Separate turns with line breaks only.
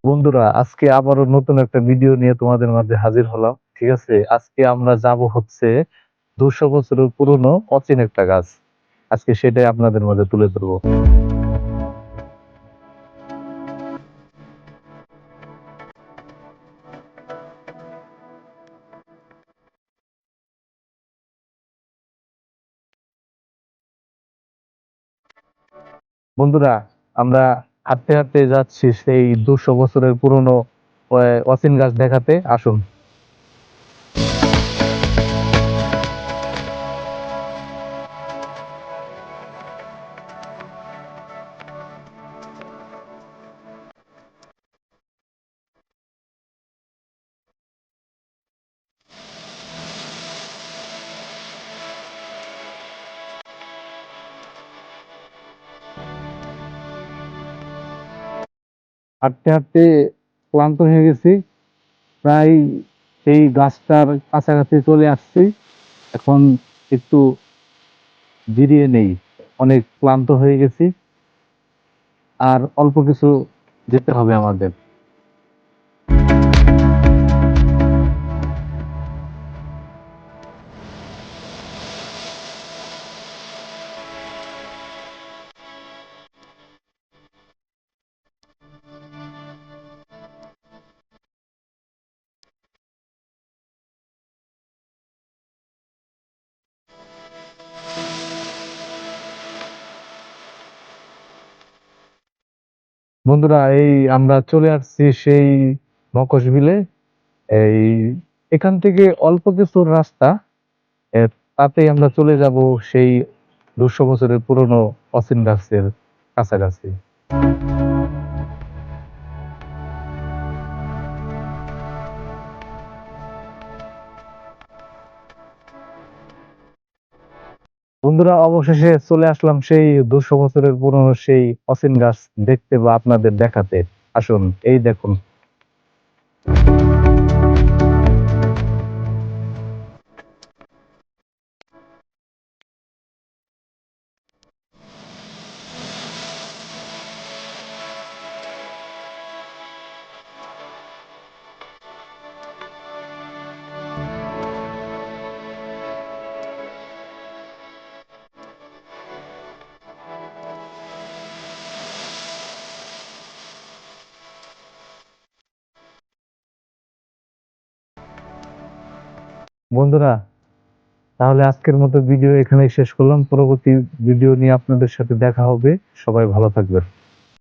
বন্ধুরা, আজকে আবারও নতুন একটা ভিডিও নিয়ে তোমাদের মাঝে হাজির হলাম। ঠিক আছে, আজকে আমরা যাব হচ্ছে 200 বছরের পুরনো অচিন একটা গাছ। আজকে সেটাই আপনাদের মাঝে তুলে ধরবো। বন্ধুরা, আমরা হাঁটতে হাঁটতে যাচ্ছি সেই 200 বছরের পুরনো অচিন গাছ দেখাতে। আসুন। হাঁটতে হাঁটতে ক্লান্ত হয়ে গেছি, প্রায় সেই গাছটার কাছাকাছি চলে আসছি। এখন একটু জিরিয়ে নেই, অনেক ক্লান্ত হয়ে গেছি। আর অল্প কিছু যেতে হবে আমাদের। বন্ধুরা, এই আমরা চলে আসছি সেই মকশবিলে। এই এখান থেকে অল্প কিছু রাস্তা, এ, তাতেই আমরা চলে যাব সেই 200 বছরের পুরনো অচিন গাছের কাছাকাছি। বন্ধুরা, অবশেষে চলে আসলাম সেই 200 বছরের পুরনো সেই অচিন গাছ দেখতে বা আপনাদের দেখাতে। আসুন, এই দেখুন। বন্ধুরা, তাহলে আজকের মতো ভিডিও এখানেই শেষ করলাম। পরবর্তী ভিডিও নিয়ে আপনাদের সাথে দেখা হবে। সবাই ভালো থাকবেন।